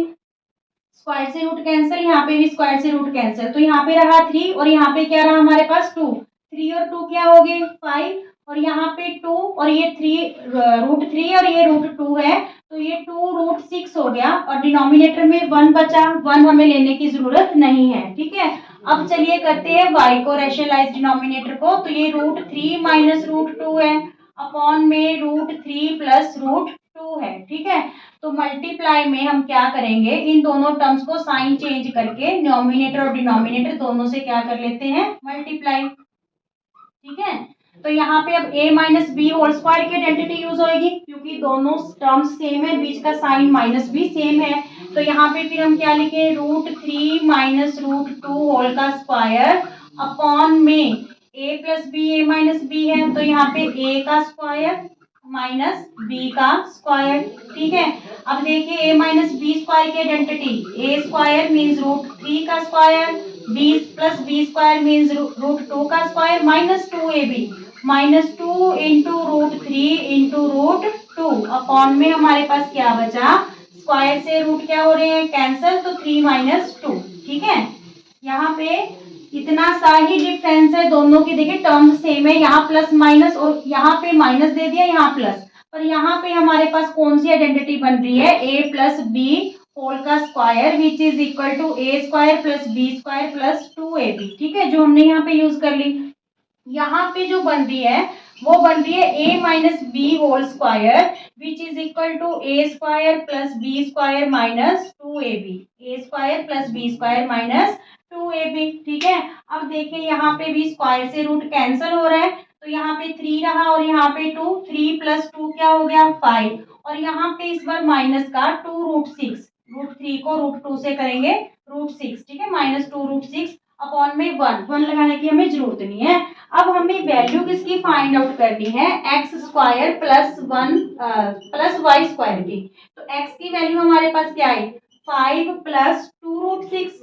स्क्वायर से रूट कैंसिल, यहाँ पे भी स्क्वायर से रूट कैंसिल, तो यहाँ पे रहा 3 और यहाँ पे क्या रहा हमारे पास 2, 3 और 2 क्या हो गए 5 और यहाँ पे 2 और ये 3 √3 और ये √2 है तो ये 2 √6 हो गया और डिनोमिनेटर में 1 बचा, 1 हमें लेने की जरूरत नहीं है, ठीक है। अब चलिए करते हैं y को रैशनलाइज डिनोमिनेटर को, तो ये √3 माइनस √2 है अपॉन में √3 प्लस √2 है, ठीक है। तो मल्टीप्लाई में हम क्या करेंगे, इन दोनों टर्म्स को साइन चेंज करके न्यूमरेटर और डिनोमिनेटर दोनों से क्या कर लेते हैं, मल्टीप्लाई, ठीक है। तो यहाँ पे अब a minus b whole square की आइडेंटिटी यूज होगी क्योंकि दोनों टर्म्स सेम है, बीच का साइन माइनस भी सेम है। तो यहाँ पे फिर हम क्या लिखे, √3 माइनस √2 होल का स्क्वायर अपॉन में a plus b, a minus b है तो यहाँ पे a का स्क्वायर माइनस बी का स्क्वायर, ठीक है। अब देखिए a माइनस बी स्क्वायर की आइडेंटिटी, a स्क्वायर मीन्स √3 का square, b plus B square means √2 का square minus 2ab minus 2 into √3 into √2 upon में हमारे पास क्या बचा, स्क्वायर से रूट क्या हो रहे हैं कैंसल, तो 3 माइनस 2, ठीक है। यहाँ पे इतना सा ही डिफरेंस है दोनों की, देखिए टर्म्स सेम है, यहाँ प्लस माइनस और यहाँ पे माइनस दे दिया, यहाँ प्लस, पर यहाँ पे हमारे पास कौन सी आइडेंटिटी बन रही है, a प्लस बी होल का square which is equal to a square plus B square plus 2ab, ठीक है, जो हमने यहाँ पे यूज कर ली। यहाँ पे जो बन रही है वो बन रही है a minus b whole square which is equal to a square plus B square minus 2ab, a square plus B square minus 2ab, ठीक है। अब देखिए यहाँ पे भी स्क्वायर से रूट कैंसिल हो रहा है तो यहाँ पे 3 रहा और यहाँ पे 2, 3 प्लस 2 क्या हो गया 5 और यहाँ पे इस बार माइनस का 2 √6, √3 को √2 से करेंगे √6, ठीक है, माइनस 2 √6 अपॉन में 1 लगाने की हमें जरूरत नहीं है। अब हमें वैल्यू किसकी फाइंड आउट करनी है, एक्स स्क्वायर प्लस 1 प्लस वाई स्क्वायर की। तो एक्स की वैल्यू हमारे पास क्या आई, 5 प्लस 2 √6,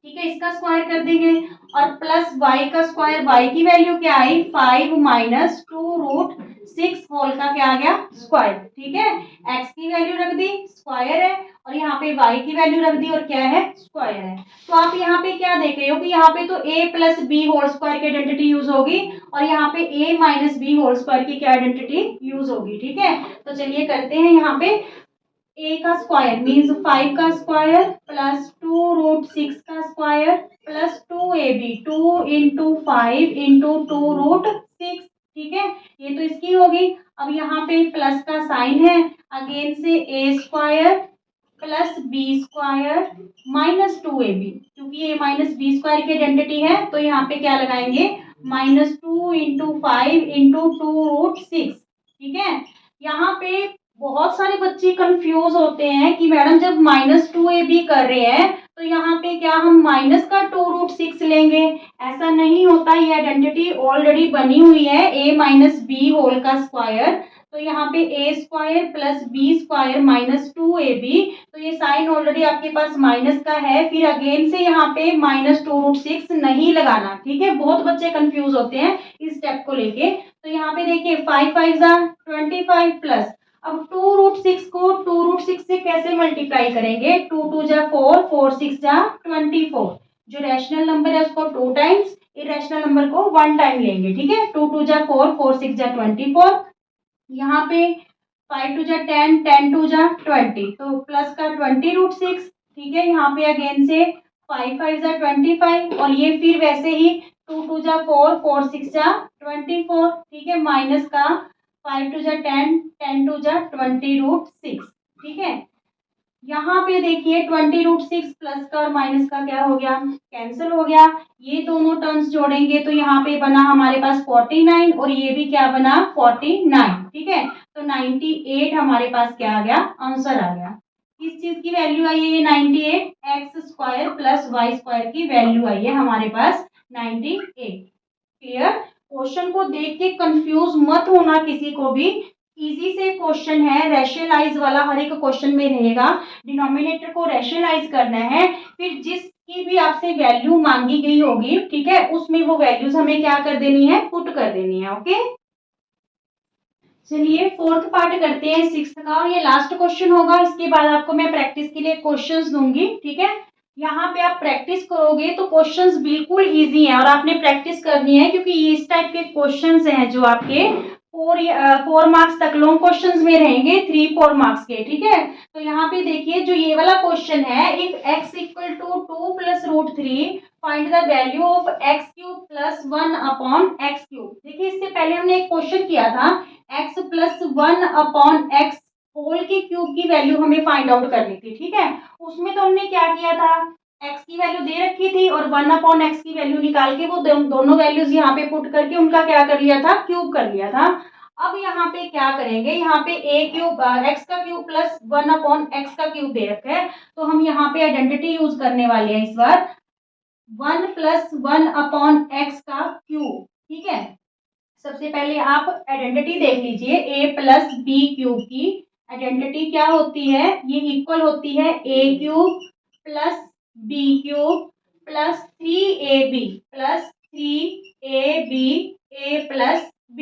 ठीक है, इसका स्क्वायर कर देंगे और प्लस y का स्क्वायर, y की वैल्यू क्या आई 5 माइनस 2 √6 होल का क्या आ गया स्क्वायर, ठीक है। x की वैल्यू रख दी स्क्वायर है और यहाँ पे y की वैल्यू रख दी और क्या है स्क्वायर है। तो आप यहाँ पे क्या देख रहे हो कि यहाँ पे तो a plus B whole square की आइडेंटिटी यूज होगी और यहाँ पे a minus b whole square की क्या आइडेंटिटी यूज होगी, ठीक है। तो चलिए करते हैं, यहाँ पे a का स्क्वायर मीन्स 5 का स्क्वायर प्लस 2 √6 का square plus 2ab, 2 into 5 into 2 √6, ठीक है, ये तो इसकी होगी। अब यहाँ पे प्लस का साइन है, अगेन से a square plus B square minus 2ab, क्योंकि ये माइनस बी स्क्वायर की आइडेंटिटी है तो यहाँ पे क्या लगाएंगे, -2 × 5 × 2√6। ठीक है, यहाँ पे बहुत सारे बच्चे कंफ्यूज होते हैं कि मैडम जब -2ab कर रहे हैं तो यहाँ पे क्या हम माइनस का 2√6 लेंगे। ऐसा नहीं होता, ये आइडेंटिटी ऑलरेडी बनी हुई है a माइनस बी होल का स्क्वायर, तो यहाँ पे a square plus B square -2ab, तो ये साइन ऑलरेडी आपके पास माइनस का है, फिर अगेन से यहाँ पे -2√6 नहीं लगाना। ठीक है, बहुत बच्चे कंफ्यूज होते हैं इस स्टेप को लेके। तो यहाँ पे देखिए 5 5 जा 25 प्लस, अब 2√6 को 2√6 से कैसे मल्टीप्लाई करेंगे, 2 2 जा 4 4 6 जा 24, जो रैशनल नंबर है उसको 2 टाइम्स, इरेशनल नंबर को 1 टाइम लेंगे। ठीक है, 2 2 जा 4 4 6 जा 24, यहाँ पे 5 2 जा 10 10 2 जा 20, तो प्लस का 20√6। ठीक है, यहाँ पे अगेन से 5 5 जा 25, और ये फिर वैसे ही 2 2 जा 4 4 6 जा 24। ठीक है, माइनस का 5 2 जा 10 10 2 जा 20√6। ठीक है, यहाँ पे देखिए 20√6 प्लस का और माइनस का क्या हो गया, कैंसिल हो गया। ये दोनों टर्म्स जोड़ेंगे तो यहाँ पे बना हमारे पास 49, और ये भी क्या बना 49। ठीक है, तो 98 हमारे पास क्या आ गया, आंसर आ गया। किस चीज की वैल्यू आई है ये 98, x square plus y square की वैल्यू आई है हमारे पास 98। क्लियर, क्वेश्चन को देख के कंफ्यूज मत होना किसी को भी, इजी से क्वेश्चन है, रैशनलाइज वाला हर एक क्वेश्चन में रहेगा। डिनोमिनेटर को रैशनलाइज करना है, फिर जिसकी भी आपसे वैल्यू मांगी गई होगी, ठीक है, उसमें वो वैल्यूज हमें क्या कर देनी है, पुट कर देनी है। ओके, चलिए फोर्थ पार्ट करते हैं सिक्स्थ का, और ये लास्ट क्वेश्चन होगा, इसके बाद आपको मैं प्रैक्टिस के लिए क्वेश्चंस दूंगी। ठीक है, यहाँ पे आप प्रैक्टिस करोगे तो क्वेश्चंस बिल्कुल इजी हैं, और आपने प्रैक्टिस करनी है, क्योंकि ये इस टाइप के क्वेश्चंस हैं जो आपके 4 मार्क्स तक लॉन्ग क्वेश्चंस में रहेंगे, 3 4 मार्क्स के। ठीक है, तो यहाँ पे देखिए जो ये वाला क्वेश्चन है, if x equal to 2 + √3 find the value of x³ + 1/x³। देखिए इससे पहले हमने एक क्वेश्चन किया था, x + 1/x होल के क्यूब की वैल्यू हमें फाइंड आउट करनी थी। ठीक है, उसमें तो हमने क्या किया था, x की वैल्यू दे रखी थी और 1/x की वैल्यू निकाल के वो दोनों वैल्यूज यहाँ पे पुट करके उनका क्या कर लिया था, क्यूब कर लिया था। अब यहाँ पे क्या करेंगे, यहाँ पे x का क्यूब प्लस 1/x का क्यूब दे रखा है, तो हम यहाँ पे आइडेंटिटी यूज करने वाले हैं इस बार, 1 + 1/x का क्यूब। ठीक है, सबसे पहले आप आइडेंटिटी देख लीजिए, a + b³ की आइडेंटिटी क्या होती है, ये इक्वल होती है a³ + b³ + 3ab + 3ab a + b।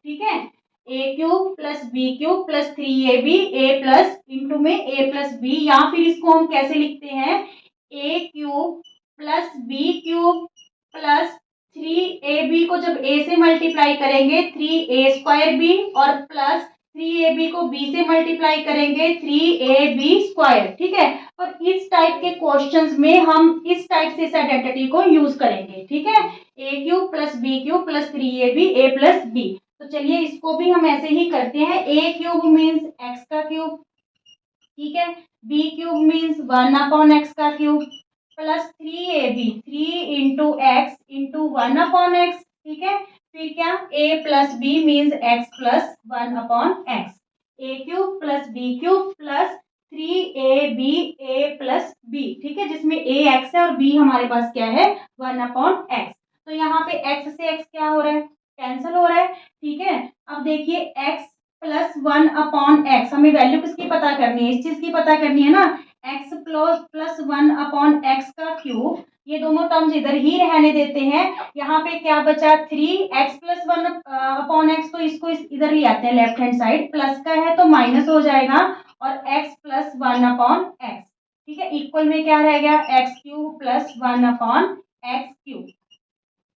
ठीक है, a³ + b³ + 3ab a + into में a + b, या फिर इसको हम कैसे लिखते हैं, a³ + b³ + 3ab को जब a से मल्टीप्लाई करेंगे 3a² b, और प्लस 3ab को b से मल्टीप्लाई करेंगे 3ab²। ठीक है, और इस टाइप के क्वेश्चंस में हम इस टाइप से इस आइडेंटिटी को यूज करेंगे। ठीक है, a³ + b³ + 3ab a + b। तो चलिए इसको भी हम ऐसे ही करते हैं, a³ मीन्स x का क्यूब, ठीक है, b³ मीन्स 1/x का cube, plus 3ab 3 × x × 1/x। ठीक है, फिर क्या, a + b means x + 1/x, a³ + b³ + 3ab a + b। ठीक है, जिसमें a x है और b हमारे पास क्या है, 1/x। तो यहाँ पे x से x क्या हो रहा है, कैंसिल हो रहा है। ठीक है, अब देखिए x + 1/x, हमें वैल्यू किसकी पता करनी है, इस चीज की पता करनी है ना, x + 1/x का क्यूब, ये दोनों टर्म्स इधर ही रहने देते हैं। यहाँ पे क्या बचा, 3x + 1/x, तो इसको इधर ले आते हैं लेफ्ट हैंड साइड, प्लस का है तो माइनस हो जाएगा, और x + 1/x। ठीक है, इक्वल में क्या रह गया, x³ + 1/x³।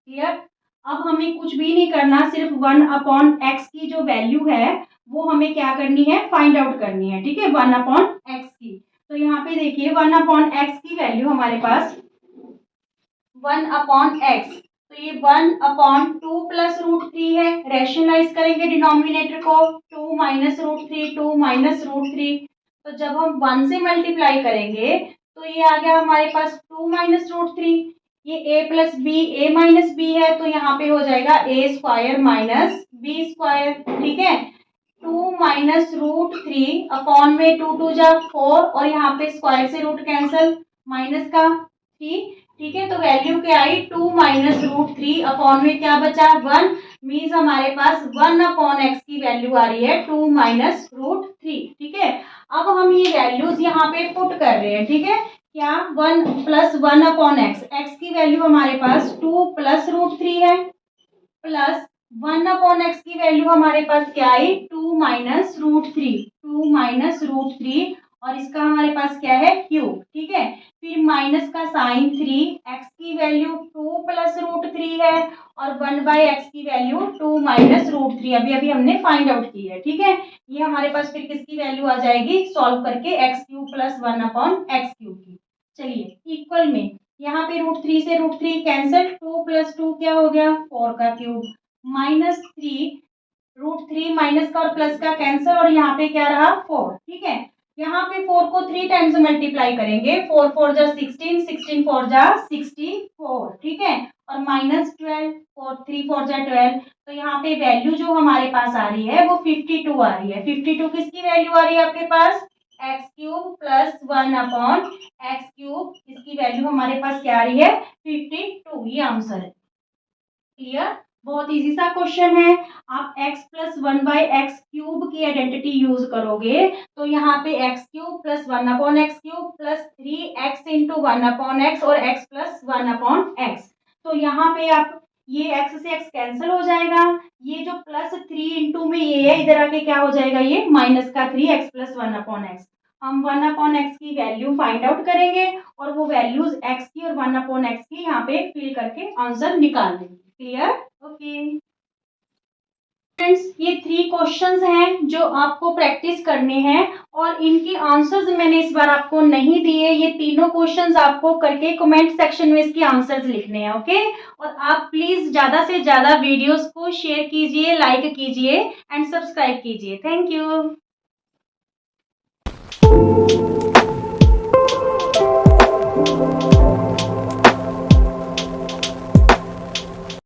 क्लियर, अब हमें कुछ भी नहीं करना, सिर्फ 1/x की जो वैल्यू है वो हमें क्या करनी है, फाइंड आउट करनी है। ठीक है, 1/x की, तो यहाँ पे देखिए 1/x की वैल्यू हमारे पास 1/x, तो ये 1/2 + √3 है, रैशनलाइज करेंगे डिनोमिनेटर को, 2 - √3 2 - √3, तो जब हम 1 से मल्टीप्लाई करेंगे तो ये आ गया हमारे पास 2 माइनस रूट थ्री, ये a plus b a minus b है तो यहाँ पे हो जाएगा a square minus B square, ठीक है। 2 माइनस रूट थ्री अपॉन में 2 टू जा 4 और यहाँ पे स्क्वायर से रूट कैंसिल, माइनस का 3, ठीक है। तो वैल्यू क्या आई 2 माइनस रूट थ्री अपॉन में क्या बचा 1, मीन्स हमारे पास 1 अपॉन एक्स की वैल्यू आ रही है 2 माइनस रूट थ्री, ठीक है। अब हम ये वैल्यूज यहाँ पे पुट कर रहे हैं, ठीक है। क्या 1 प्लस 1 अपॉन एक्स, एक्स की वैल्यू हमारे पास 2 प्लस रूट थ्री है, प्लस 1 अपॉन एक्स की वैल्यू हमारे पास क्या आई 2 minus root three, 2 minus root three और इसका हमारे पास क्या है क्यूब, ठीक है। फिर माइनस का साइन 3, एक्स की वैल्यू 2 प्लस रूट थ्री है और 1 बाई एक्स की वैल्यू 2 माइनस रूट थ्री अभी अभी हमने फाइंड आउट की है, ठीक है। ये हमारे पास फिर किसकी वैल्यू आ जाएगी सॉल्व करके x cube plus 1 upon x cube की। चलिए इक्वल में यहाँ पे रूट थ्री से रूट थ्री कैंसिल, 2 प्लस 2 क्या हो गया 4 का cube, minus 3 root three minus का और प्लस का कैंसर और यहाँ पे क्या रहा 4, ठीक है। यहाँ पे 4 को 3 टाइम्स मल्टीप्लाई करेंगे, 4 4 जा 16, 16 4 जा 64, ठीक है। और माइनस 12, 4 3 4 जा 12, तो यहाँ पे वैल्यू जो हमारे पास आ रही है वो 52 आ रही है। 52 किसकी वैल्यू आ रही है आपके पास X cube plus 1 upon x cube, इसकी वैल्यू हमारे पास क्या आ रही है 52, ये आंसर है। क्लियर, बहुत इजी सा क्वेश्चन है। आप x plus 1 by x cube की आइडेंटिटी यूज करोगे तो यहाँ पे x cube plus 1 upon x cube plus 3x into 1 upon x और x प्लस 1 अपॉन एक्स, तो यहाँ पे आप ये x से x कैंसिल हो जाएगा, ये जो प्लस 3 इंटू में ये है इधर आके क्या हो जाएगा ये माइनस का 3x प्लस 1 अपॉन एक्स। हम 1 अपॉन एक्स की वैल्यू फाइंड आउट करेंगे और वो वैल्यूज x की और 1 अपॉन एक्स की यहाँ पे फिल करके आंसर निकाल देंगे। क्लियर, ओके फ्रेंड्स, ये 3 क्वेश्चंस हैं जो आपको प्रैक्टिस करने हैं और इनके आंसर्स मैंने इस बार आपको नहीं दिए, ये तीनों क्वेश्चंस आपको करके कमेंट सेक्शन में इसके आंसर्स लिखने हैं, ओके। और आप प्लीज ज्यादा से ज्यादा वीडियोस को शेयर कीजिए, लाइक कीजिए एंड सब्सक्राइब कीजिए। Thank you.